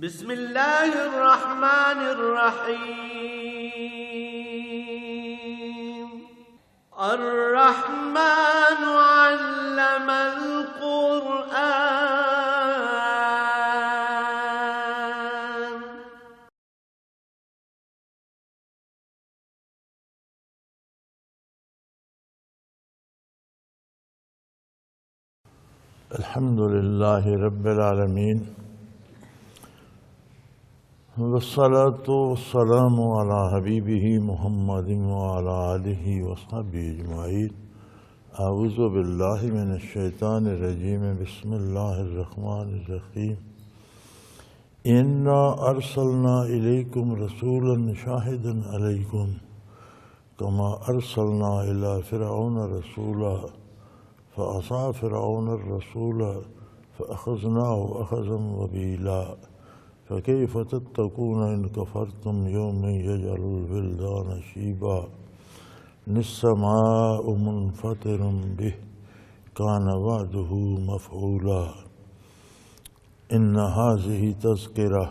بسم اللہ الرحمن الرحیم الرحمن علم القرآن. الحمد للہ رب العالمین والصلاة والسلام علی حبیبہ محمد وعلی آلہ وصحبہ اجمعین. اعوذ باللہ من الشیطان الرجیم. بسم اللہ الرحمن الرحیم. انا ارسلنا الیکم رسولا شاہدا علیکم کما ارسلنا الی فرعون رسولا فعصى فرعون الرسول فأخذناه أخذا وبيلا فكيف تتقون إن كفرتم يوما يجعل الولدان شيبا السماء منفطر به كان وعده مفعولا إن هذه تذكرة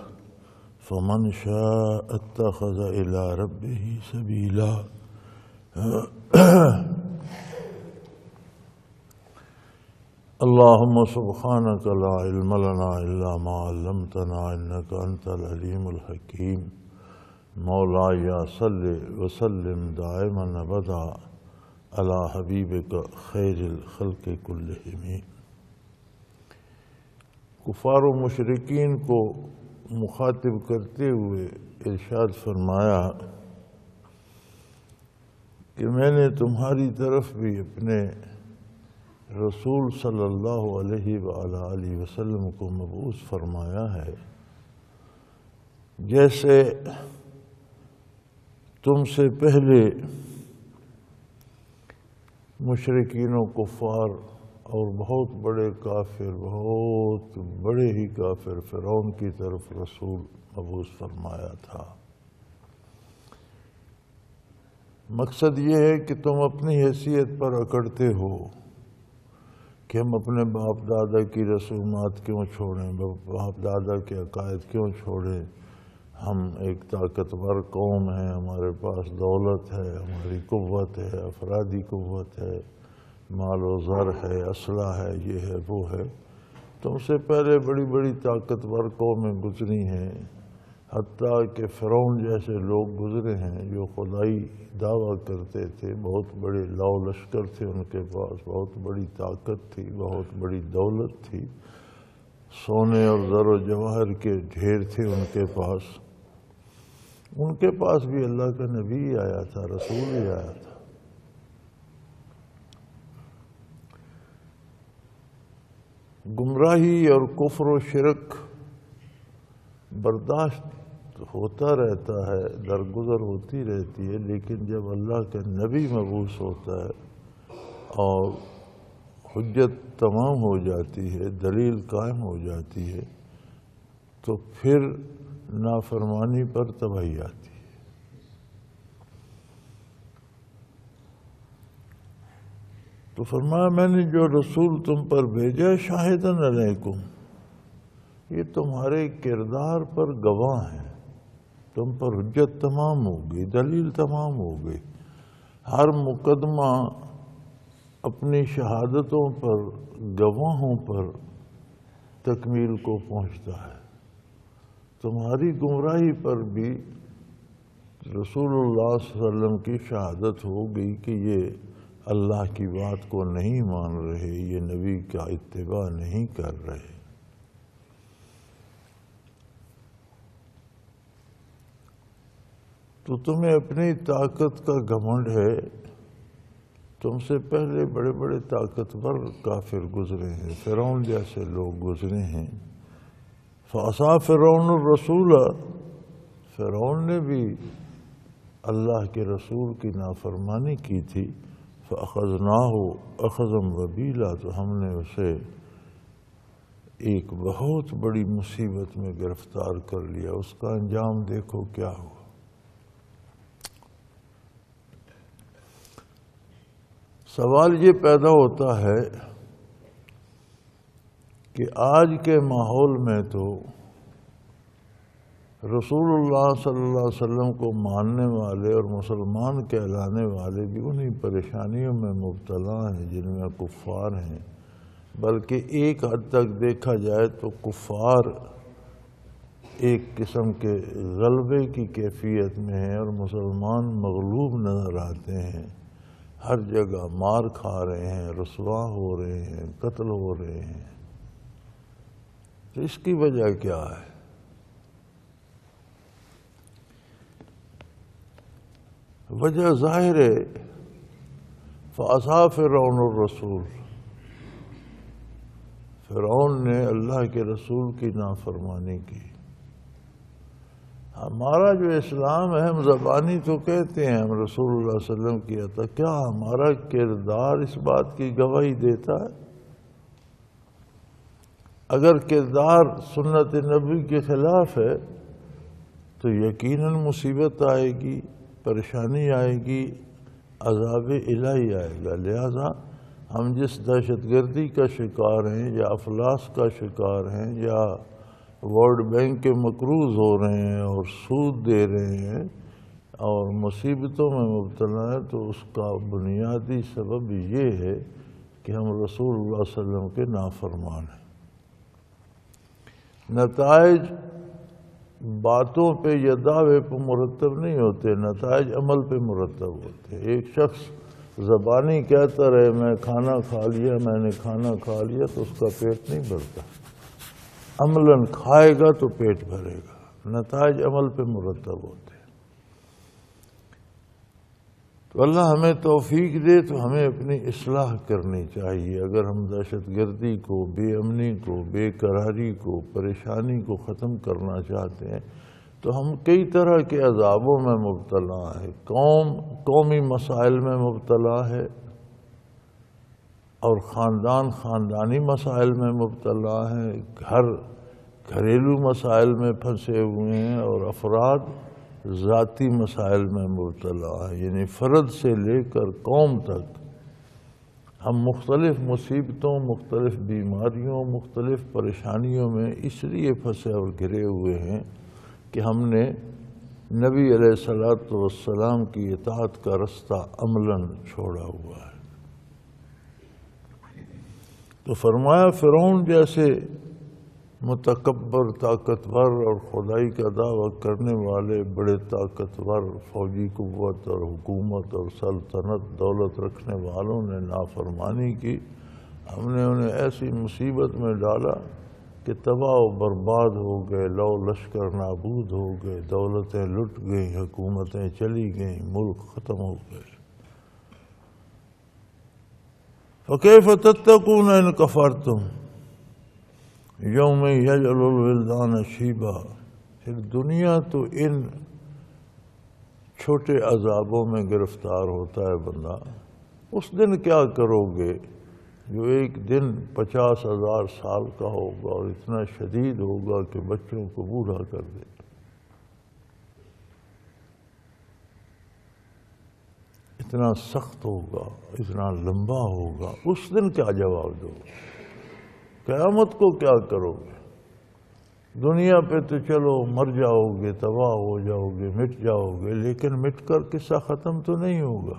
فمن شاء اتخذ إلى ربه سبيلا. اللهم سبحانك لا علم لنا إلا ما علمتنا إنك أنت العليم الحكيم. مولاي صل وسلم دائما أبدا على حبيبك خير الخلق كلهم. کفار و مشرکین کو مخاطب کرتے ہوئے ارشاد فرمایا کہ میں نے تمہاری طرف بھی اپنے رسول صلی اللہ علیہ وآلہ وسلم کو مبعوث فرمایا ہے، جیسے تم سے پہلے مشرکین و کفار اور بہت بڑے کافر، بہت بڑے ہی کافر فرعون کی طرف رسول مبعوث فرمایا تھا. مقصد یہ ہے کہ تم اپنی حیثیت پر اکڑتے ہو کہ ہم اپنے باپ دادا کی رسومات کیوں چھوڑیں، باپ دادا کے عقائد کیوں چھوڑیں. ہم ایک طاقتور قوم ہیں، ہمارے پاس دولت ہے، ہماری قوت ہے، افرادی قوت ہے، مال و زر ہے، اسلحہ ہے، یہ ہے وہ ہے. تم سے پہلے بڑی بڑی طاقتور قومیں گزری ہیں، حتیٰ کہ فرعون جیسے لوگ گزرے ہیں جو خدائی دعویٰ کرتے تھے. بہت بڑے لاؤ لشکر تھے ان کے پاس، بہت بڑی طاقت تھی، بہت بڑی دولت تھی، سونے اور زر و جواہر کے ڈھیر تھے ان کے پاس. ان کے پاس بھی اللہ کا نبی آیا تھا، رسول ہی آیا تھا. گمراہی اور کفر و شرک برداشت ہوتا رہتا ہے، درگزر ہوتی رہتی ہے، لیکن جب اللہ کا نبی مبعوث ہوتا ہے اور حجت تمام ہو جاتی ہے، دلیل قائم ہو جاتی ہے، تو پھر نافرمانی پر تباہی آتی ہے. تو فرمایا میں نے جو رسول تم پر بھیجا شاہداً علیکم، یہ تمہارے کردار پر گواہ ہیں. تم پر حجت تمام ہو گئی، دلیل تمام ہو گئی. ہر مقدمہ اپنی شہادتوں پر، گواہوں پر تکمیل کو پہنچتا ہے. تمہاری گمراہی پر بھی رسول اللہ صلی اللہ علیہ وسلم کی شہادت ہو گئی کہ یہ اللہ کی بات کو نہیں مان رہے، یہ نبی کا اتباع نہیں کر رہے. تو تمہیں اپنی طاقت کا گھمنڈ ہے. تم سے پہلے بڑے بڑے طاقتور کافر گزرے ہیں، فرعون جیسے لوگ گزرے ہیں. فعصى فرعون الرسول، فرعون نے بھی اللہ کے رسول کی نافرمانی کی تھی. فأخذناه أخذا وبيلا، تو ہم نے اسے ایک بہت بڑی مصیبت میں گرفتار کر لیا. اس کا انجام دیکھو کیا ہوا. سوال یہ پیدا ہوتا ہے کہ آج کے ماحول میں تو رسول اللہ صلی اللہ علیہ وسلم کو ماننے والے اور مسلمان کہلانے والے بھی انہی پریشانیوں میں مبتلا ہیں جن میں کفار ہیں، بلکہ ایک حد تک دیکھا جائے تو کفار ایک قسم کے غلبے کی کیفیت میں ہیں اور مسلمان مغلوب نظر آتے ہیں، ہر جگہ مار کھا رہے ہیں، رسوا ہو رہے ہیں، قتل ہو رہے ہیں۔ تو اس کی وجہ کیا ہے؟ وجہ ظاہر ہے، فَعَصَىٰ فِرْعَوْنُ الرَّسُولَ، فرعون نے اللہ کے رسول کی نافرمانی کی۔ ہمارا جو اسلام ہے، ہم زبانی تو کہتے ہیں ہم رسول اللہ صلی اللہ علیہ وسلم کیا تھا، کیا ہمارا کردار اس بات کی گواہی دیتا ہے؟ اگر کردار سنت نبی کے خلاف ہے تو یقیناً مصیبت آئے گی، پریشانی آئے گی، عذاب الہی آئے گا۔ لہذا ہم جس دہشت گردی کا شکار ہیں یا افلاس کا شکار ہیں یا ورلڈ بینک کے مقروض ہو رہے ہیں اور سود دے رہے ہیں اور مصیبتوں میں مبتلا ہیں، تو اس کا بنیادی سبب یہ ہے کہ ہم رسول اللہ صلی اللہ علیہ وسلم کے نافرمان ہیں۔ نتائج باتوں پہ یا دعوے پہ مرتب نہیں ہوتے، نتائج عمل پہ مرتب ہوتے ہیں۔ ایک شخص زبانی کہتا رہے میں کھانا کھا لیا، میں نے کھانا کھا لیا، تو اس کا پیٹ نہیں بھرتا، عملاً کھائے گا تو پیٹ بھرے گا۔ نتائج عمل پہ مرتب ہوتے ہیں۔ تو اللہ ہمیں توفیق دے تو ہمیں اپنی اصلاح کرنی چاہیے۔ اگر ہم دہشت گردی کو، بے امنی کو، بے قراری کو، پریشانی کو ختم کرنا چاہتے ہیں تو ہم کئی طرح کے عذابوں میں مبتلا ہیں۔ قومی مسائل میں مبتلا ہے اور خاندانی مسائل میں مبتلا ہیں، گھریلو مسائل میں پھنسے ہوئے ہیں، اور افراد ذاتی مسائل میں مبتلا ہیں، یعنی فرد سے لے کر قوم تک ہم مختلف مصیبتوں، مختلف بیماریوں، مختلف پریشانیوں میں اس لیے پھنسے اور گھرے ہوئے ہیں کہ ہم نے نبی علیہ الصلوۃ والسلام کی اطاعت کا رستہ عملاً چھوڑا ہوا ہے۔ تو فرمایا فرعون جیسے متکبر، طاقتور اور خدائی کا دعویٰ کرنے والے بڑے طاقتور فوجی قوت اور حکومت اور سلطنت دولت رکھنے والوں نے نافرمانی کی، ہم نے انہیں ایسی مصیبت میں ڈالا کہ تباہ و برباد ہو گئے، لو لشکر نابود ہو گئے، دولتیں لٹ گئیں، حکومتیں چلی گئیں، ملک ختم ہو گئے۔ فَكَيْفَ تَتَّقُونَ إِن كَفَرْتُمْ يَوْمَ يَجْعَلُ الْوِلْدَانَ شِيبًا۔ پھر دنیا تو ان چھوٹے عذابوں میں گرفتار ہوتا ہے بندہ، اس دن کیا کرو گے جو ایک دن 50,000 سال کا ہوگا اور اتنا شدید ہوگا کہ بچوں کو بوڑھا کر دے۔ اتنا سخت ہوگا، اتنا لمبا ہوگا، اس دن کیا جواب دو گے؟ قیامت کو کیا کرو گے؟ دنیا پہ تو چلو مر جاؤ گے، تباہ ہو جاؤ گے، مٹ جاؤ گے، لیکن مٹ کر قصہ ختم تو نہیں ہوگا۔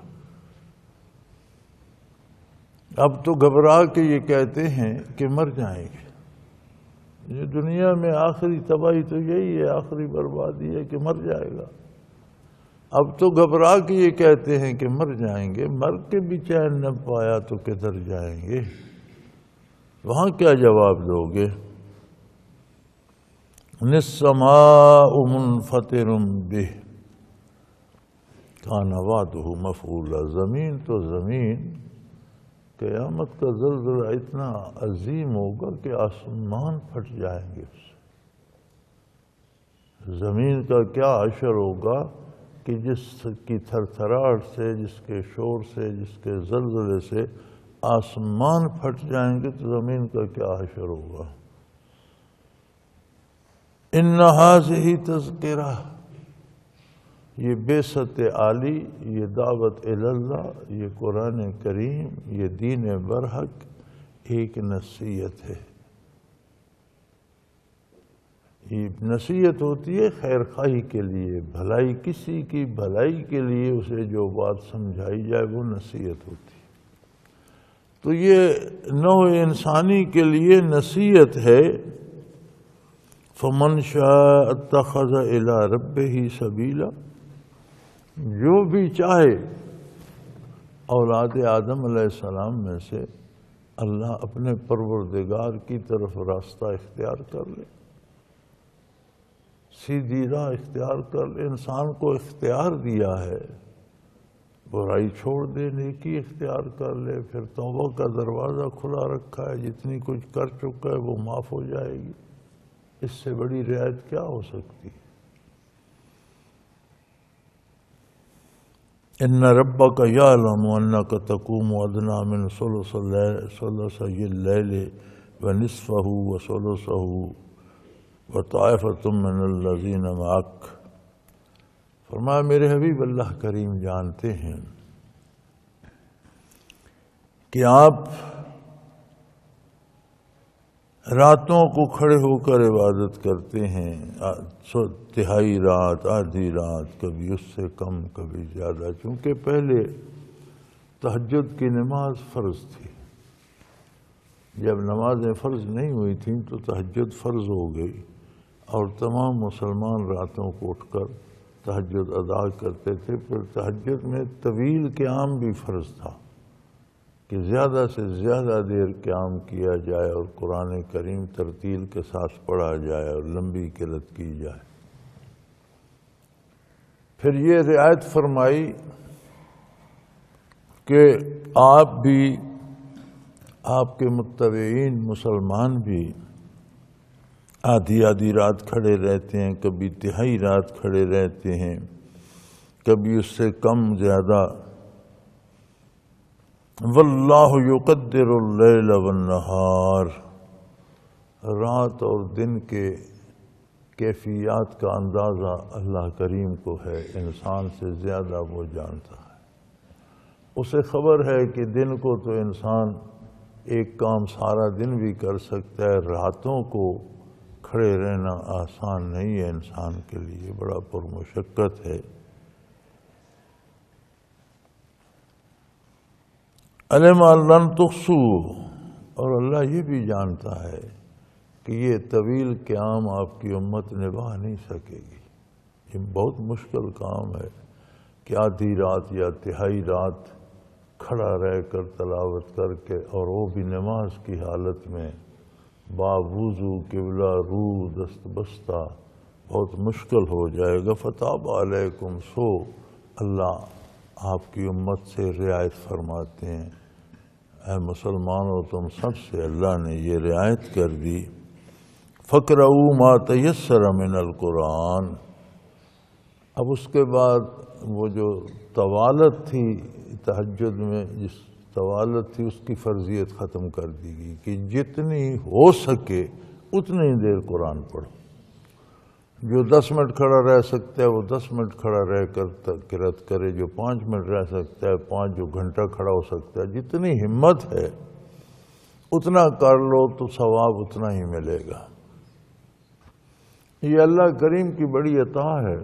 اب تو گھبرا کے یہ کہتے ہیں کہ مر جائیں گے۔ یہ دنیا میں آخری تباہی تو یہی ہے، آخری بربادی ہے کہ مر جائے گا۔ اب تو گھبرا کے یہ کہتے ہیں کہ مر جائیں گے، مر کے بھی چین نہ پایا تو کدھر جائیں گے؟ وہاں کیا جواب دو گے؟ السماء منفطر بہ کان وعدہ مفعولا۔ زمین تو زمین، قیامت کا زلزلہ اتنا عظیم ہوگا کہ آسمان پھٹ جائیں گے اس سے۔ زمین کا کیا حشر ہوگا کہ جس کی تھر تھراہٹ سے، جس کے شور سے، جس کے زلزلے سے آسمان پھٹ جائیں گے، تو زمین کا کیا حشر ہوگا۔ ان ھذہ تذکرہ، یہ بعثت عالی، یہ دعوت اللہ، یہ قرآن کریم، یہ دین برحق ایک نصیحت ہے، یہ نصیحت ہوتی ہے خیر خواہی کے لیے، بھلائی، کسی کی بھلائی کے لیے اسے جو بات سمجھائی جائے وہ نصیحت ہوتی ہے۔ تو یہ نوع انسانی کے لیے نصیحت ہے۔ فمن شاء اتخذ الی ربہ سبیلا، جو بھی چاہے اولاد آدم علیہ السلام میں سے اللہ اپنے پروردگار کی طرف راستہ اختیار کر لے، سیدھی راہ اختیار کر لے۔ انسان کو اختیار دیا ہے، برائی چھوڑ دے، نیکی اختیار کر لے، پھر توبہ کا دروازہ کھلا رکھا ہے، جتنی کچھ کر چکا ہے وہ معاف ہو جائے گی، اس سے بڑی رعایت کیا ہو سکتی ہے؟ ان ربک یعلم انک تقوم ادنی من ثلثی اللیل ونصفہ وثلثہ وطائفۃ من الذین معک۔ فرمایا میرے حبیب اللہ کریم جانتے ہیں کہ آپ راتوں کو کھڑے ہو کر عبادت کرتے ہیں، تہائی رات، آدھی رات، کبھی اس سے کم کبھی زیادہ، چونکہ پہلے تہجد کی نماز فرض تھی۔ جب نمازیں فرض نہیں ہوئی تھیں تو تہجد فرض ہو گئی، اور تمام مسلمان راتوں کو اٹھ کر تہجد ادا کرتے تھے۔ پھر تہجد میں طویل قیام بھی فرض تھا کہ زیادہ سے زیادہ دیر قیام کیا جائے اور قرآن کریم ترتیل کے ساتھ پڑھا جائے اور لمبی قرأت کی جائے۔ پھر یہ رعایت فرمائی کہ آپ بھی، آپ کے متبعین مسلمان بھی آدھی آدھی رات کھڑے رہتے ہیں، کبھی تہائی رات کھڑے رہتے ہیں، کبھی اس سے کم زیادہ۔ واللہ یقدر اللیل والنہار، رات اور دن کے کیفیات کا اندازہ اللہ کریم کو ہے، انسان سے زیادہ وہ جانتا ہے۔ اسے خبر ہے کہ دن کو تو انسان ایک کام سارا دن بھی کر سکتا ہے، راتوں کو کھڑے رہنا آسان نہیں ہے، انسان کے لیے بڑا پرمشقت ہے۔ علم لن تحصوہ، اور اللہ یہ بھی جانتا ہے کہ یہ طویل قیام آپ کی امت نبھا نہیں سکے گی۔ یہ بہت مشکل کام ہے کہ آدھی رات یا تہائی رات کھڑا رہ کر تلاوت کر کے، اور وہ بھی نماز کی حالت میں باوضو قبلہ رو دست بستہ، بہت مشکل ہو جائے گا۔ فتاب علیکم، سو اللہ آپ کی امت سے رعایت فرماتے ہیں، اے مسلمانوں تم سب سے اللہ نے یہ رعایت کر دی۔ فَقْرَؤُوا مَا تَيَسَّرَ مِنَ الْقُرْآنِ، اب اس کے بعد وہ جو طوالت تھی تہجد میں، جس طوالت تھی اس کی فرضیت ختم کر دی گئی کہ جتنی ہو سکے اتنی دیر قرآن پڑھو۔ جو 10 منٹ کھڑا رہ سکتا ہے وہ 10 منٹ کھڑا رہ کر قرأت کرے، جو 5 منٹ رہ سکتا ہے 5، جو گھنٹہ کھڑا ہو سکتا ہے، جتنی ہمت ہے اتنا کر لو تو ثواب اتنا ہی ملے گا۔ یہ اللہ کریم کی بڑی عطا ہے۔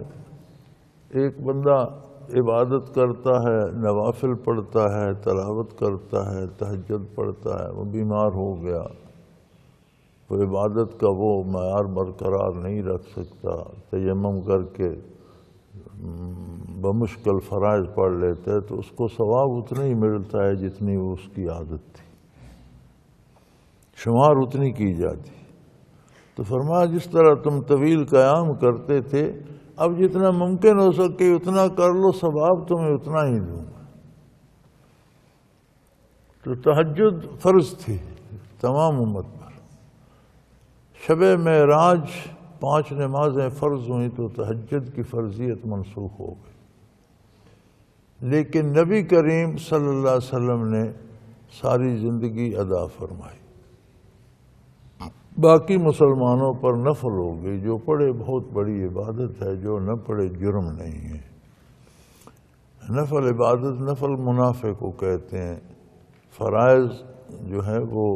ایک بندہ عبادت کرتا ہے، نوافل پڑھتا ہے، تلاوت کرتا ہے، تہجد پڑھتا ہے، وہ بیمار ہو گیا، وہ عبادت کا وہ معیار برقرار نہیں رکھ سکتا، تیمم کر کے بمشکل فرائض پڑھ لیتا ہے تو اس کو ثواب اتنا ہی ملتا ہے جتنی وہ اس کی عادت تھی، شمار اتنی کی جاتی۔ تو فرمایا جس طرح تم طویل قیام کرتے تھے، اب جتنا ممکن ہو سکے اتنا کر لو، ثواب تمہیں اتنا ہی دوں گا۔ تو تہجد فرض تھی تمام امت پر۔ شب معراج 5 نمازیں فرض ہوئیں تو تہجد کی فرضیت منسوخ ہو گئی، لیکن نبی کریم صلی اللہ علیہ وسلم نے ساری زندگی ادا فرمائی۔ باقی مسلمانوں پر نفل ہو گئی، جو پڑھے بہت بڑی عبادت ہے، جو نہ پڑھے جرم نہیں ہے۔ نفل عبادت، نفل منافع کو کہتے ہیں۔ فرائض جو ہے وہ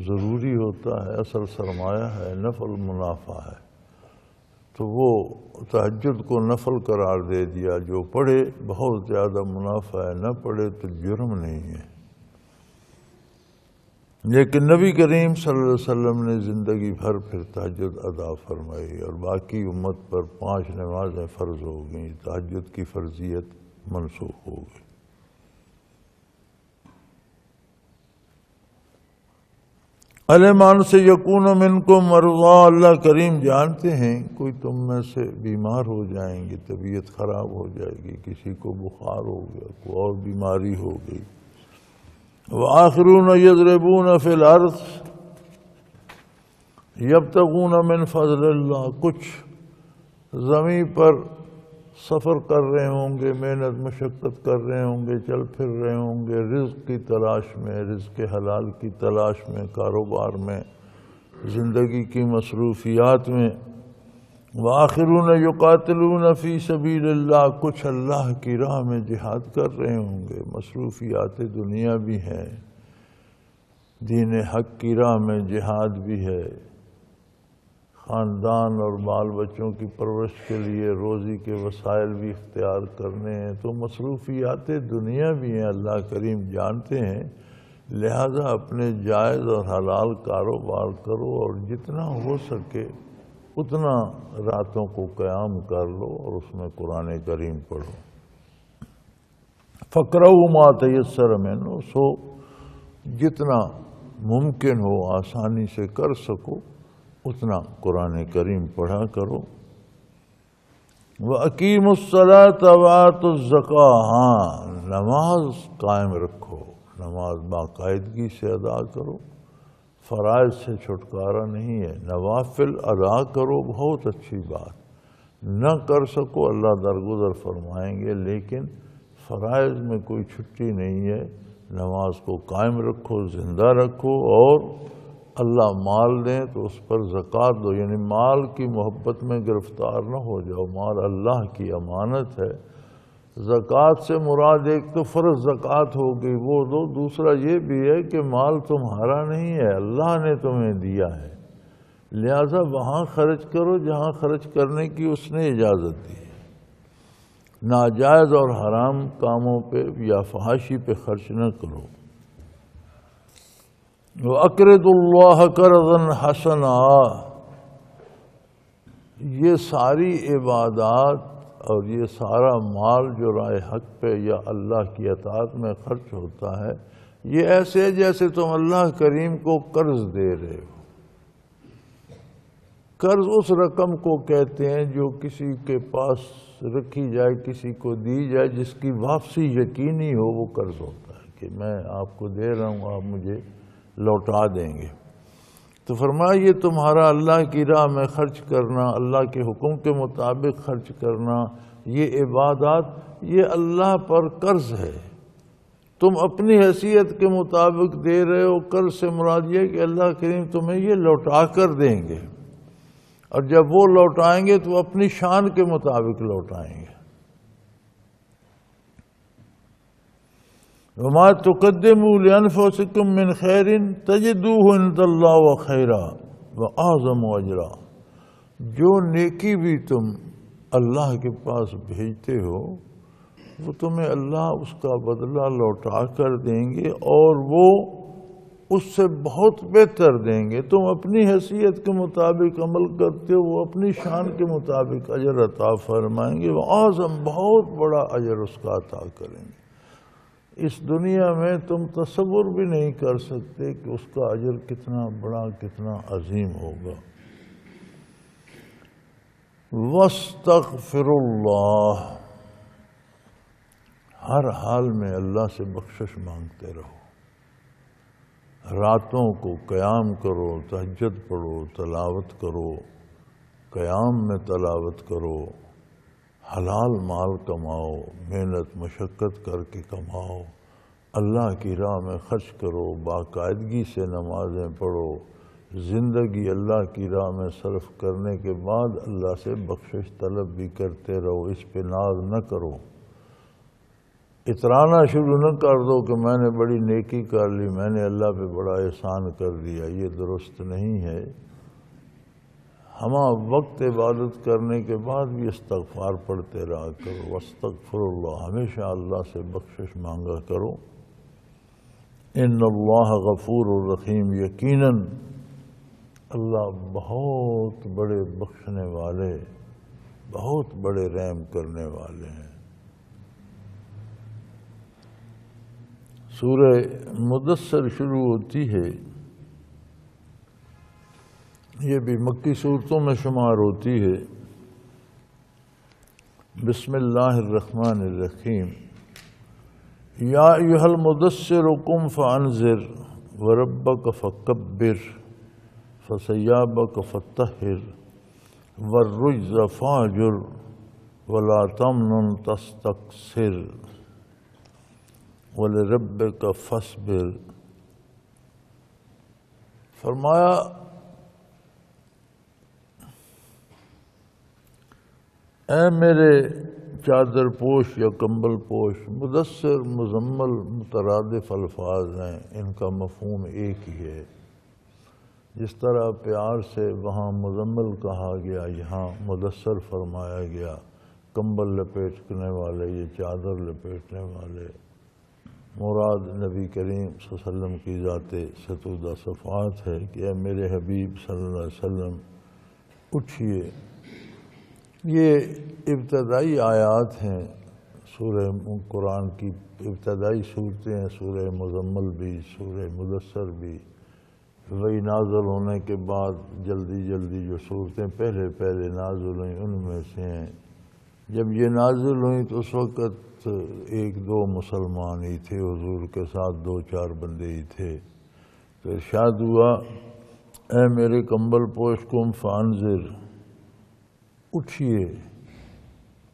ضروری ہوتا ہے، اصل سرمایہ ہے، نفل منافع ہے۔ تو وہ تہجد کو نفل قرار دے دیا، جو پڑھے بہت زیادہ منافع ہے، نہ پڑھے تو جرم نہیں ہے۔ لیکن نبی کریم صلی اللہ علیہ وسلم نے زندگی بھر پھر تہجد ادا فرمائی، اور باقی امت پر 5 نمازیں فرض ہو گئیں، تہجد کی فرضیت منسوخ ہو گئی۔ المان سے یکون منکم مرضی، اللہ کریم جانتے ہیں کوئی تم میں سے بیمار ہو جائیں گے، طبیعت خراب ہو جائے گی، کسی کو بخار ہو گیا، کوئی اور بیماری ہو گئی۔ وآخرون یضربون فی الارض یبتغون من فضل اللہ، کچھ زمین پر سفر کر رہے ہوں گے، محنت مشقت کر رہے ہوں گے، چل پھر رہے ہوں گے رزق کی تلاش میں، رزق حلال کی تلاش میں، کاروبار میں، زندگی کی مصروفیات میں۔ وآخرون یقاتلون فی سبیل اللہ، کچھ اللہ کی راہ میں جہاد کر رہے ہوں گے، مصروفیات دنیا بھی ہیں، دین حق کی راہ میں جہاد بھی ہے، خاندان اور بال بچوں کی پرورش کے لیے روزی کے وسائل بھی اختیار کرنے ہیں، تو مصروفیات دنیا بھی ہیں، اللہ کریم جانتے ہیں۔ لہذا اپنے جائز اور حلال کاروبار کرو، اور جتنا ہو سکے اتنا راتوں کو قیام کر لو اور اس میں قرآن کریم پڑھو۔ فَاقْرَؤُوا مَا تَيَسَّرَ مِنْهُ، سو جتنا ممکن ہو آسانی سے کر سکو اتنا قرآن کریم پڑھا کرو۔ وَأَقِيمُوا الصَّلَاةَ وَآتُوا الزَّكَاةَ، ہاں نماز قائم رکھو، نماز باقاعدگی سے ادا کرو، فرائض سے چھٹکارا نہیں ہے، نوافل ادا کرو، بہت اچھی بات، نہ کر سکو اللہ درگزر فرمائیں گے، لیکن فرائض میں کوئی چھٹی نہیں ہے، نماز کو قائم رکھو، زندہ رکھو، اور اللہ مال دیں تو اس پر زکوٰۃ دو، یعنی مال کی محبت میں گرفتار نہ ہو جاؤ، مال اللہ کی امانت ہے۔ زکوٰۃ سے مراد ایک تو فرض زکوٰۃ ہو گئی، وہ دو، دوسرا یہ بھی ہے کہ مال تمہارا نہیں ہے، اللہ نے تمہیں دیا ہے، لہذا وہاں خرچ کرو جہاں خرچ کرنے کی اس نے اجازت دی ہے، ناجائز اور حرام کاموں پہ یا فحاشی پہ خرچ نہ کرو۔ وَأَقْرِضُوا اللَّهَ قَرْضًا حَسَنًا، یہ ساری عبادات اور یہ سارا مال جو راہ حق پہ یا اللہ کی اطاعت میں خرچ ہوتا ہے، یہ ایسے ہے جیسے تم اللہ کریم کو قرض دے رہے ہو۔ قرض اس رقم کو کہتے ہیں جو کسی کے پاس رکھی جائے، کسی کو دی جائے، جس کی واپسی یقینی ہو، وہ قرض ہوتا ہے کہ میں آپ کو دے رہا ہوں، آپ مجھے لوٹا دیں گے۔ تو فرمایا یہ تمہارا اللہ کی راہ میں خرچ کرنا، اللہ کے حکم کے مطابق خرچ کرنا، یہ عبادات، یہ اللہ پر قرض ہے، تم اپنی حیثیت کے مطابق دے رہے ہو۔ قرض سے مراد یہ کہ اللہ کریم تمہیں یہ لوٹا کر دیں گے، اور جب وہ لوٹائیں گے تو اپنی شان کے مطابق لوٹائیں گے۔ وَمَا تُقَدِّمُوا لِأَنفُسِكُم مِّن خَيْرٍ تَجِدُوهُ عِندَ اللَّهِ خَيْرًا وَأَعْظَمَ أَجْرًا، جو نیکی بھی تم اللہ کے پاس بھیجتے ہو وہ تمہیں اللہ اس کا بدلہ لوٹا کر دیں گے، اور وہ اس سے بہت بہتر دیں گے۔ تم اپنی حیثیت کے مطابق عمل کرتے ہو، وہ اپنی شان کے مطابق اجر عطا فرمائیں گے، وَأَعْظَمَ، بہت بڑا اجر اس کا عطا کریں گے۔ اس دنیا میں تم تصور بھی نہیں کر سکتے کہ اس کا اجر کتنا بڑا، کتنا عظیم ہوگا۔ وَاسْتَغْفِرُوا اللَّهَ، ہر حال میں اللہ سے بخشش مانگتے رہو، راتوں کو قیام کرو، تہجد پڑھو، تلاوت کرو، قیام میں تلاوت کرو، حلال مال کماؤ، محنت مشقت کر کے کماؤ، اللہ کی راہ میں خرچ کرو، باقاعدگی سے نمازیں پڑھو، زندگی اللہ کی راہ میں صرف کرنے کے بعد اللہ سے بخشش طلب بھی کرتے رہو، اس پہ ناز نہ کرو، اترانا شروع نہ کر دو کہ میں نے بڑی نیکی کر لی، میں نے اللہ پہ بڑا احسان کر دیا، یہ درست نہیں ہے۔ ہمہ وقت عبادت کرنے کے بعد بھی استغفار پڑھتے رہا کرو، واستغفر اللہ، ہمیشہ اللہ سے بخشش مانگا کرو۔ ان اللہ غفور الرحیم، یقیناً اللہ بہت بڑے بخشنے والے، بہت بڑے رحم کرنے والے ہیں۔ سورہ مدثر شروع ہوتی ہے، یہ بھی مکی صورتوں میں شمار ہوتی ہے۔ بسم اللہ الرحمن الرحیم، یا ایھا المدثر قم فانذر وربک فکبر فثیابک فطہر والرجز فاہجر ولا تمنن تستکثر وَلِرَبِّكَ فَاصْبِرْ۔ فرمایا اے میرے چادر پوش یا کمبل پوش، مدثر مزمل مترادف الفاظ ہیں، ان کا مفہوم ایک ہی ہے۔ جس طرح پیار سے وہاں مزمل کہا گیا، یہاں مدثر فرمایا گیا، کمبل لپیٹنے والے، یہ چادر لپیٹنے والے۔ مراد نبی کریم صلی اللہ علیہ وسلم کی ذات ستودہ صفات ہے کہ اے میرے حبیب صلی اللہ علیہ وسلم اٹھیے۔ یہ ابتدائی آیات ہیں سورہ قرآن کی، ابتدائی صورتیں ہیں، سورہ مزمل بھی، سورہ مدثر بھی۔ وہی نازل ہونے کے بعد جلدی جلدی جو صورتیں پہلے نازل ہوئیں ان میں سے ہیں۔ جب یہ نازل ہوئیں تو اس وقت ایک دو مسلمان ہی تھے، حضور کے ساتھ دو چار بندے ہی تھے۔ تو ارشاد ہوا اے میرے کمبل پوش قم فانذر، اٹھیے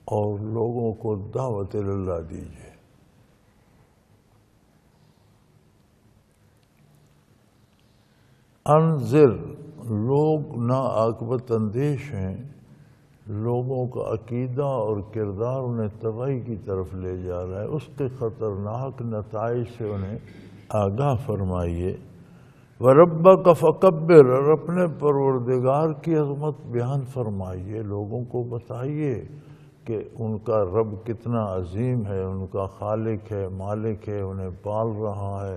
اور لوگوں کو دعوت اللہ دیجیے۔ انذر، لوگ ناعاقبت اندیش ہیں، لوگوں کا عقیدہ اور کردار انہیں تباہی کی طرف لے جا رہا ہے، اس کے خطرناک نتائج سے انہیں آگاہ فرمائیے۔ وَرَبَّكَ فَكَبِّرْ، اور اپنے پروردگار کی عظمت بیان فرمائیے، لوگوں کو بتائیے کہ ان کا رب کتنا عظیم ہے، ان کا خالق ہے، مالک ہے، انہیں پال رہا ہے،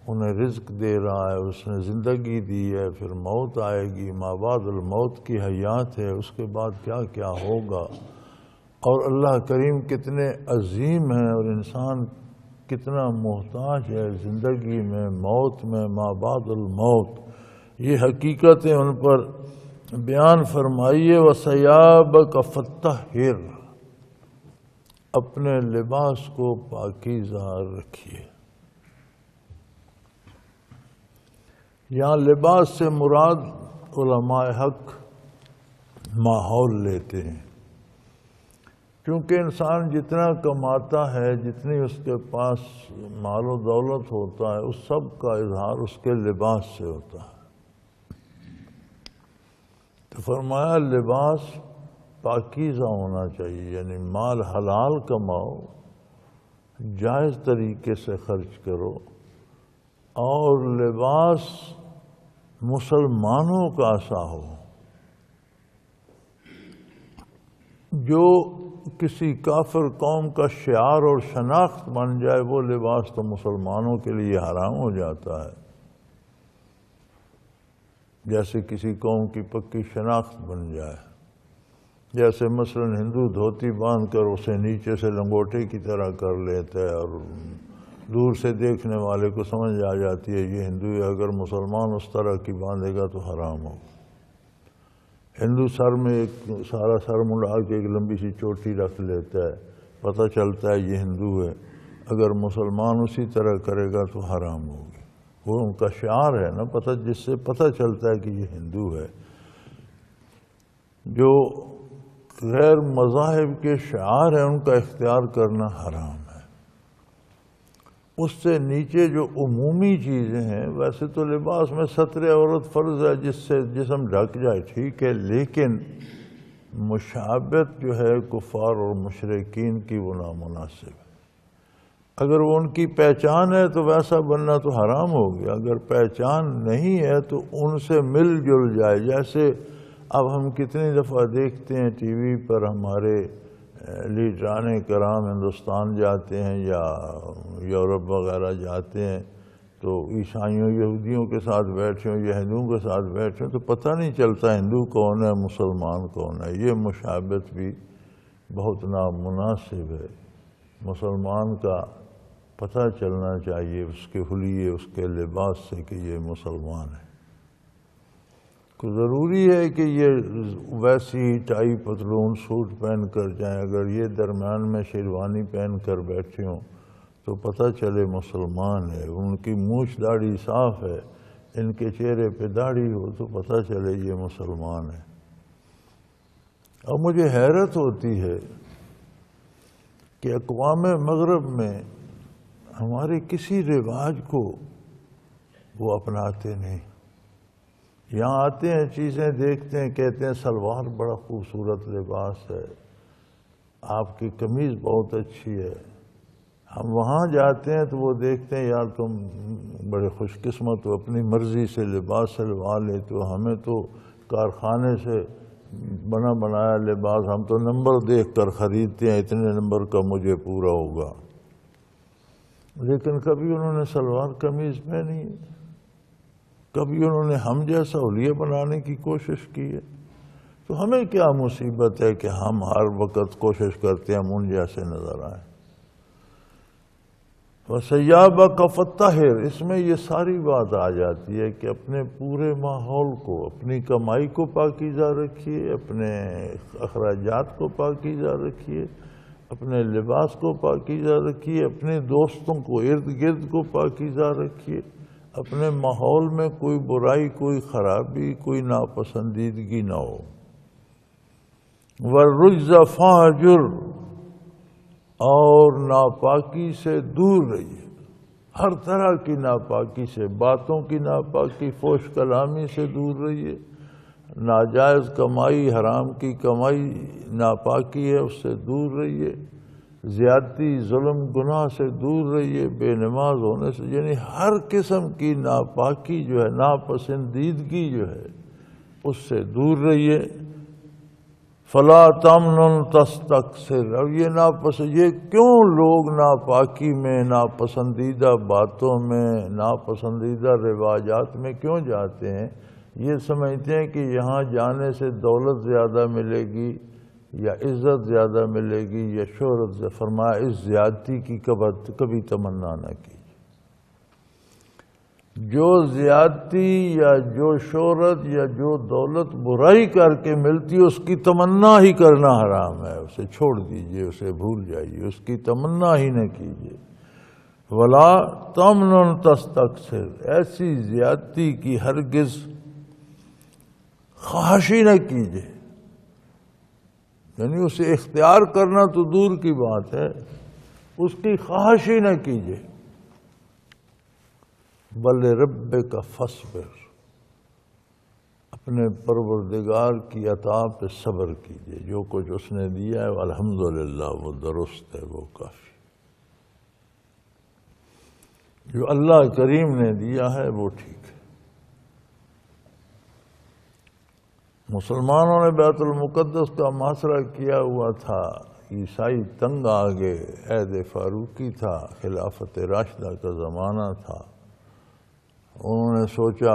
انہیں رزق دے رہا ہے، اس نے زندگی دی ہے، پھر موت آئے گی، ما بعد الموت کی حیات ہے، اس کے بعد کیا کیا ہوگا، اور اللہ کریم کتنے عظیم ہیں اور انسان کتنا محتاج ہے زندگی میں، موت میں، ما بعد الموت۔ یہ حقیقتیں ان پر بیان فرمائیے۔ وَثِيَابَكَ فَطَّهِّرْ، اپنے لباس کو پاکیزہ رکھیے۔ یہاں لباس سے مراد علماء حق ماحول لیتے ہیں، کیونکہ انسان جتنا کماتا ہے، جتنی اس کے پاس مال و دولت ہوتا ہے، اس سب کا اظہار اس کے لباس سے ہوتا ہے۔ تو فرمایا لباس پاکیزہ ہونا چاہیے، یعنی مال حلال کماؤ، جائز طریقے سے خرچ کرو، اور لباس مسلمانوں کا ایسا ہو جو کسی کافر قوم کا شعار اور شناخت بن جائے، وہ لباس تو مسلمانوں کے لیے حرام ہو جاتا ہے۔ جیسے کسی قوم کی پکی شناخت بن جائے، جیسے مثلا ہندو دھوتی باندھ کر اسے نیچے سے لنگوٹے کی طرح کر لیتا ہے اور دور سے دیکھنے والے کو سمجھ آ جاتی ہے یہ ہندو ہے، اگر مسلمان اس طرح کی باندھے گا تو حرام ہو۔ ہندو سر میں ایک سارا سر منڈا کے ایک لمبی سی چوٹی رکھ لیتا ہے، پتہ چلتا ہے یہ ہندو ہے، اگر مسلمان اسی طرح کرے گا تو حرام ہوگی۔ وہ ان کا شعار ہے نا، پتہ جس سے پتہ چلتا ہے کہ یہ ہندو ہے۔ جو غیر مذاہب کے شعار ہیں ان کا اختیار کرنا حرام ہے۔ اس سے نیچے جو عمومی چیزیں ہیں، ویسے تو لباس میں ستر عورت فرض ہے، جس سے جسم ڈھک جائے ٹھیک ہے، لیکن مشابہت جو ہے کفار اور مشرکین کی وہ نامناسب ہے۔ اگر وہ ان کی پہچان ہے تو ویسا بننا تو حرام ہو گیا، اگر پہچان نہیں ہے تو ان سے مل جل جائے۔ جیسے اب ہم کتنی دفعہ دیکھتے ہیں ٹی وی پر ہمارے لیڈران کرام ہندوستان جاتے ہیں یا یورپ وغیرہ جاتے ہیں تو عیسائیوں یہودیوں کے ساتھ بیٹھے ہوں یا ہندوؤں کے ساتھ بیٹھے ہوں تو پتہ نہیں چلتا ہندو کون ہے مسلمان کون ہے. یہ مشابہت بھی بہت نامناسب ہے. مسلمان کا پتہ چلنا چاہیے اس کے حلیے اس کے لباس سے کہ یہ مسلمان ہے. تو ضروری ہے کہ یہ ویسی ٹائی پتلون سوٹ پہن کر جائیں. اگر یہ درمیان میں شیروانی پہن کر بیٹھے ہوں تو پتہ چلے مسلمان ہے. ان کی مونچھ داڑھی صاف ہے، ان کے چہرے پہ داڑھی ہو تو پتہ چلے یہ مسلمان ہے. اب مجھے حیرت ہوتی ہے کہ اقوام مغرب میں ہمارے کسی رواج کو وہ اپناتے نہیں. یہاں آتے ہیں چیزیں دیکھتے ہیں کہتے ہیں سلوار بڑا خوبصورت لباس ہے، آپ کی قمیض بہت اچھی ہے. ہم وہاں جاتے ہیں تو وہ دیکھتے ہیں یار تم بڑے خوش قسمت ہو اپنی مرضی سے لباس سلوا لیتے ہو، ہمیں تو کارخانے سے بنا بنایا لباس، ہم تو نمبر دیکھ کر خریدتے ہیں اتنے نمبر کا مجھے پورا ہوگا. لیکن کبھی انہوں نے سلوار قمیض پہنی ہے، کبھی انہوں نے ہم جیسا حلیہ بنانے کی کوشش کی ہے. تو ہمیں کیا مصیبت ہے کہ ہم ہر وقت کوشش کرتے ہیں ہم ان جیسے نظر آئیں. وَثِيَابَكَ فَطَّهِّرْ، اس میں یہ ساری بات آ جاتی ہے کہ اپنے پورے ماحول کو، اپنی کمائی کو پاکیزہ رکھیے، اپنے اخراجات کو پاکیزہ رکھیے، اپنے لباس کو پاکیزہ رکھیے، اپنے دوستوں کو ارد گرد کو پاکیزہ رکھیے، اپنے ماحول میں کوئی برائی، کوئی خرابی، کوئی ناپسندیدگی نہ ہو. وَالرُّجْزَ فَاهْجُرْ، اور ناپاکی سے دور رہیے، ہر طرح کی ناپاکی سے، باتوں کی ناپاکی، فحش کلامی سے دور رہیے. ناجائز کمائی، حرام کی کمائی ناپاکی ہے اس سے دور رہیے. زیادتی، ظلم، گناہ سے دور رہیے. بے نماز ہونے سے، یعنی ہر قسم کی ناپاکی جو ہے، ناپسندیدگی جو ہے اس سے دور رہیے. فلا تمنن تستکثر، اب یہ کیوں لوگ ناپاکی میں، ناپسندیدہ باتوں میں، ناپسندیدہ رواجات میں کیوں جاتے ہیں؟ یہ سمجھتے ہیں کہ یہاں جانے سے دولت زیادہ ملے گی یا عزت زیادہ ملے گی یا شہرت سے. فرمایا اس زیادتی کی کبھی تمنا نہ کی. جو زیادتی یا جو شہرت یا جو دولت برائی کر کے ملتی ہے اس کی تمنا ہی کرنا حرام ہے. اسے چھوڑ دیجئے، اسے بھول جائیے، اس کی تمنا ہی نہ کیجئے. ولا تمنن تستکثر، ایسی زیادتی کی ہرگز خواہش ہی نہ کیجئے. یعنی اسے اختیار کرنا تو دور کی بات ہے، اس کی خواہش ہی نہ کیجئے. بل ربک فاصبر، اپنے پروردگار کی عطا پہ صبر کیجئے. جو کچھ اس نے دیا ہے الحمدللہ وہ درست ہے، وہ کافی. جو اللہ کریم نے دیا ہے وہ ٹھیک ہے. مسلمانوں نے بیت المقدس کا محاصرہ کیا ہوا تھا، عیسائی تنگ آگے، عہد فاروقی تھا، خلافت راشدہ کا زمانہ تھا. انہوں نے سوچا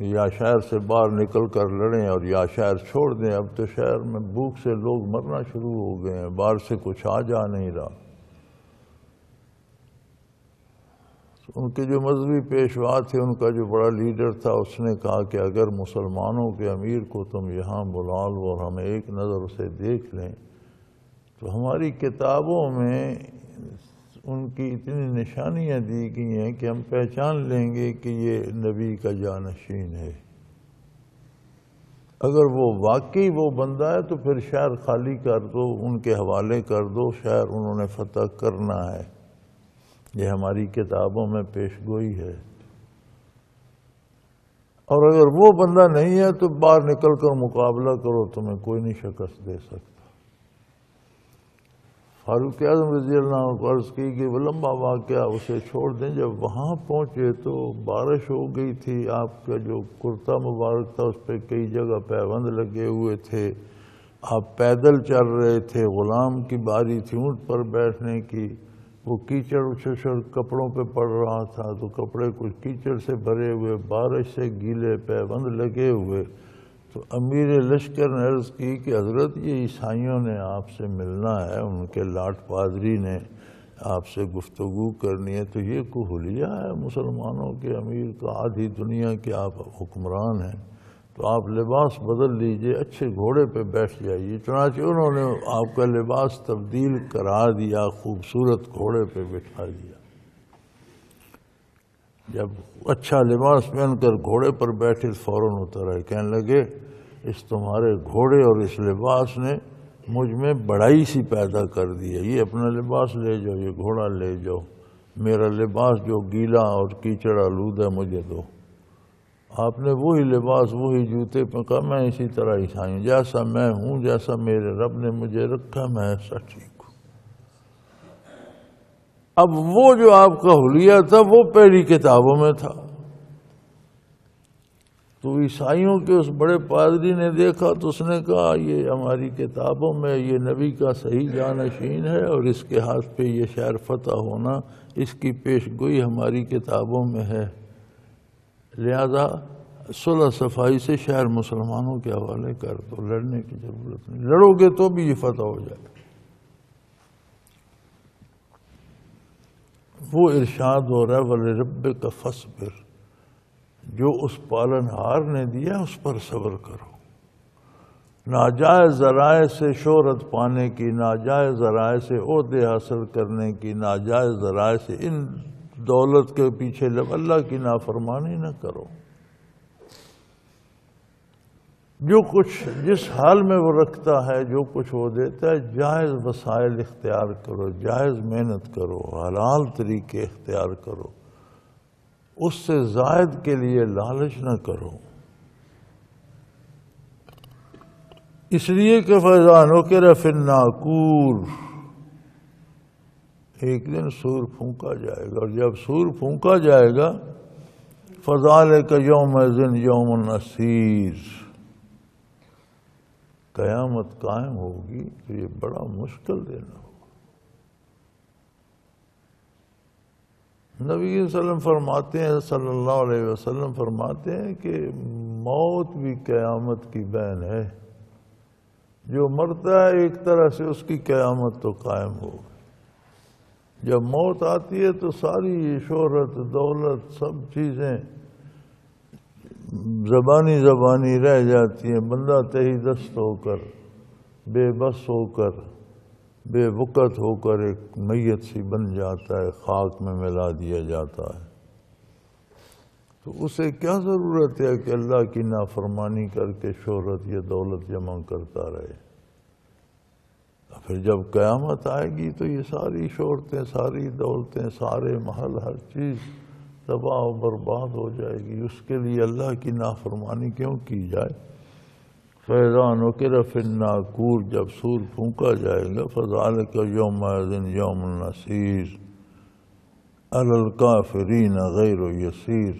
یا شہر سے باہر نکل کر لڑیں اور یا شہر چھوڑ دیں. اب تو شہر میں بھوک سے لوگ مرنا شروع ہو گئے ہیں، باہر سے کچھ آ جا نہیں رہا. ان کے جو مذہبی پیشوا تھے، ان کا جو بڑا لیڈر تھا، اس نے کہا کہ اگر مسلمانوں کے امیر کو تم یہاں بلا لو اور ہمیں ایک نظر اسے دیکھ لیں تو ہماری کتابوں میں ان کی اتنی نشانیاں دی گئی ہیں کہ ہم پہچان لیں گے کہ یہ نبی کا جانشین ہے. اگر وہ واقعی وہ بندہ ہے تو پھر شہر خالی کر دو، ان کے حوالے کر دو، شہر انہوں نے فتح کرنا ہے. یہ ہماری کتابوں میں پیش گوئی ہے. اور اگر وہ بندہ نہیں ہے تو باہر نکل کر مقابلہ کرو، تمہیں کوئی نہیں شکست دے سکتا. فاروق اعظم رضی اللہ عنہ کو عرض کی کہ وہ لمبا واقعہ اسے چھوڑ دیں. جب وہاں پہنچے تو بارش ہو گئی تھی، آپ کا جو کرتا مبارک تھا اس پہ کئی جگہ پیوند لگے ہوئے تھے، آپ پیدل چل رہے تھے، غلام کی باری تھی اونٹ پر بیٹھنے کی، وہ کیچڑ اچھڑ کپڑوں پہ پڑ رہا تھا تو کپڑے کچھ کیچڑ سے بھرے ہوئے، بارش سے گیلے، پیوند لگے ہوئے. تو امیر لشکر نے عرض کی کہ حضرت یہ عیسائیوں نے آپ سے ملنا ہے، ان کے لاٹ پادری نے آپ سے گفتگو کرنی ہے، تو یہ کوئی حلیہ ہے مسلمانوں کے امیر کا، آدھی دنیا کے آپ حکمران ہیں، تو آپ لباس بدل لیجئے، اچھے گھوڑے پہ بیٹھ جائیے. چنانچہ انہوں نے آپ کا لباس تبدیل کرا دیا، خوبصورت گھوڑے پہ بٹھا دیا. جب اچھا لباس پہن کر گھوڑے پر بیٹھے فوراً اتر آئے، کہنے لگے اس تمہارے گھوڑے اور اس لباس نے مجھ میں بڑائی سی پیدا کر دی ہے، یہ اپنا لباس لے جاؤ، یہ گھوڑا لے جاؤ، میرا لباس جو گیلا اور کیچڑ آلود ہے مجھے دو. آپ نے وہی لباس، وہی جوتے پہ کہا میں اسی طرح عیسائی ہوں، جیسا میں ہوں، جیسا میرے رب نے مجھے رکھا میں ایسا ٹھیک ہوں. اب وہ جو آپ کا حلیہ تھا وہ پہلی کتابوں میں تھا. تو عیسائیوں کے اس بڑے پادری نے دیکھا تو اس نے کہا یہ ہماری کتابوں میں یہ نبی کا صحیح جانشین ہے اور اس کے ہاتھ پہ یہ شہر فتح ہونا، اس کی پیش گوئی ہماری کتابوں میں ہے، لہذا صلح صفائی سے شہر مسلمانوں کے حوالے کر دو، لڑنے کی ضرورت نہیں، لڑو گے تو بھی یہ فتح ہو جائے. وہ ارشاد ہو رہا ہے وَلِرَبِّكَ فَاصْبِرْ، جو اس پالنہار نے دیا اس پر صبر کرو. ناجائز ذرائع سے شہرت پانے کی، ناجائز ذرائع سے عہدے حاصل کرنے کی، ناجائز ذرائع سے ان دولت کے پیچھے اللہ کی نافرمانی نہ کرو. جو کچھ جس حال میں وہ رکھتا ہے، جو کچھ وہ دیتا ہے، جائز وسائل اختیار کرو، جائز محنت کرو، حلال طریقے اختیار کرو، اس سے زائد کے لیے لالچ نہ کرو. اس لیے کہ فَإِذَا نُقِرَ فِي النَّاقُورِ، ایک دن سور پھونکا جائے گا، اور جب سور پھونکا جائے گا فَذَلِكَ يَوْمَئِذٍ يَوْمٌ عَسِيرٌ، قیامت قائم ہوگی تو یہ بڑا مشکل دن ہوگا. نبی صلی اللہ علیہ وسلم فرماتے ہیں، صلی اللہ علیہ وسلم فرماتے ہیں کہ موت بھی قیامت کی بہن ہے، جو مرتا ہے ایک طرح سے اس کی قیامت تو قائم ہوگی. جب موت آتی ہے تو ساری شہرت، دولت، سب چیزیں زبانی رہ جاتی ہیں. بندہ تہی دست ہو کر، بے بس ہو کر، بے وقت ہو کر ایک میت سی بن جاتا ہے، خاک میں ملا دیا جاتا ہے. تو اسے کیا ضرورت ہے کہ اللہ کی نافرمانی کر کے شہرت یا دولت جمع کرتا رہے. پھر جب قیامت آئے گی تو یہ ساری شہرتیں، ساری دولتیں، سارے محل، ہر چیز تباہ و برباد ہو جائے گی. اس کے لیے اللہ کی نافرمانی کیوں کی جائے؟ فَإِذَا نُقِرَ فِي النَّاقُورِ، جب سور پھونکا جائے گا فَذَلِكَ يَوْمَئِذٍ يَوْمٌ عَسِيرٌ عَلَى الْكَافِرِينَ غَيْرُ يَسِيرٌ.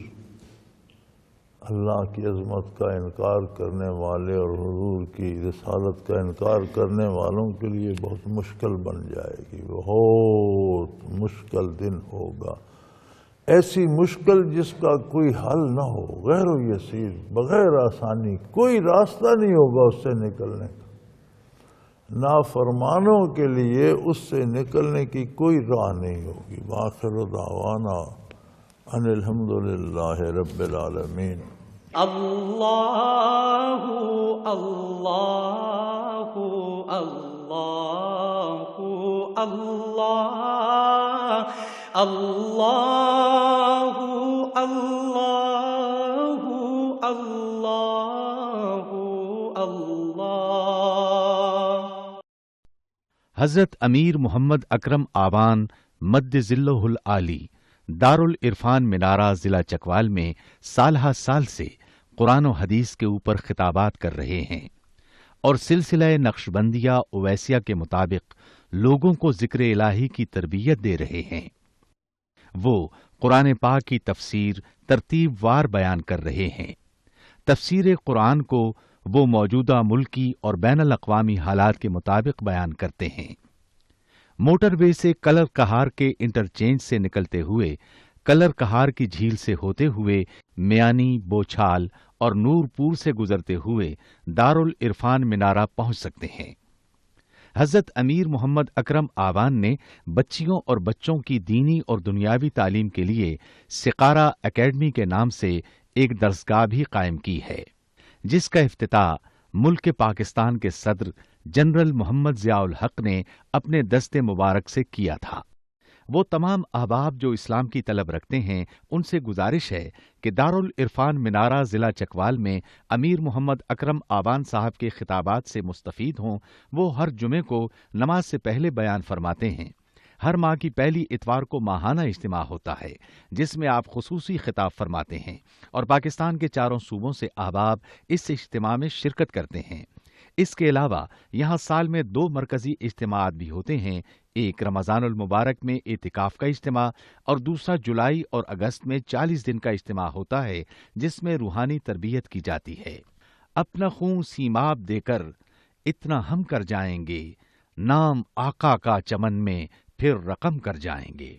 اللہ کی عظمت کا انکار کرنے والے اور حضور کی رسالت کا انکار کرنے والوں کے لیے بہت مشکل بن جائے گی، بہت مشکل دن ہوگا. ایسی مشکل جس کا کوئی حل نہ ہو، غیر یسیر، بغیر آسانی، کوئی راستہ نہیں ہوگا اس سے نکلنے کا. نافرمانوں کے لیے اس سے نکلنے کی کوئی راہ نہیں ہوگی. وآخر دعوانا ان الحمد للہ رب العالمین. اللہ اللہ اللہ اللہ اللہ اللہ اللہ اللہ. حضرت امیر محمد اکرم آوان مد ذلہ العالی دارالعرفان منارہ ضلع چکوال میں سالہ سال سے قرآن و حدیث کے اوپر خطابات کر رہے ہیں اور سلسلہ نقشبندیہ اویسیہ کے مطابق لوگوں کو ذکر الہی کی تربیت دے رہے ہیں۔ وہ قرآن پاک کی تفسیر ترتیب وار بیان کر رہے ہیں۔ تفسیر قرآن کو وہ موجودہ ملکی اور بین الاقوامی حالات کے مطابق بیان کرتے ہیں۔ موٹر وے سے کلر کہار کے انٹرچینج سے نکلتے ہوئے کلر کہار کی جھیل سے ہوتے ہوئے میانی، بوچھال اور نور پور سے گزرتے ہوئے دارالعرفان منارہ پہنچ سکتے ہیں۔ حضرت امیر محمد اکرم آوان نے بچیوں اور بچوں کی دینی اور دنیاوی تعلیم کے لیے سقارہ اکیڈمی کے نام سے ایک درسگاہ بھی قائم کی ہے، جس کا افتتاح ملک پاکستان کے صدر جنرل محمد ضیاء الحق نے اپنے دست مبارک سے کیا تھا۔ وہ تمام احباب جو اسلام کی طلب رکھتے ہیں ان سے گزارش ہے کہ دارالعرفان منارہ ضلع چکوال میں امیر محمد اکرم آوان صاحب کے خطابات سے مستفید ہوں۔ وہ ہر جمعے کو نماز سے پہلے بیان فرماتے ہیں۔ ہر ماہ کی پہلی اتوار کو ماہانہ اجتماع ہوتا ہے جس میں آپ خصوصی خطاب فرماتے ہیں اور پاکستان کے چاروں صوبوں سے احباب اس اجتماع میں شرکت کرتے ہیں۔ اس کے علاوہ یہاں سال میں 2 مرکزی اجتماعات بھی ہوتے ہیں، ایک رمضان المبارک میں اعتکاف کا اجتماع اور دوسرا جولائی اور اگست میں 40 دن کا اجتماع ہوتا ہے جس میں روحانی تربیت کی جاتی ہے۔ اپنا خون سیماب دے کر اتنا ہم کر جائیں گے، نام آقا کا چمن میں پھر رقم کر جائیں گے۔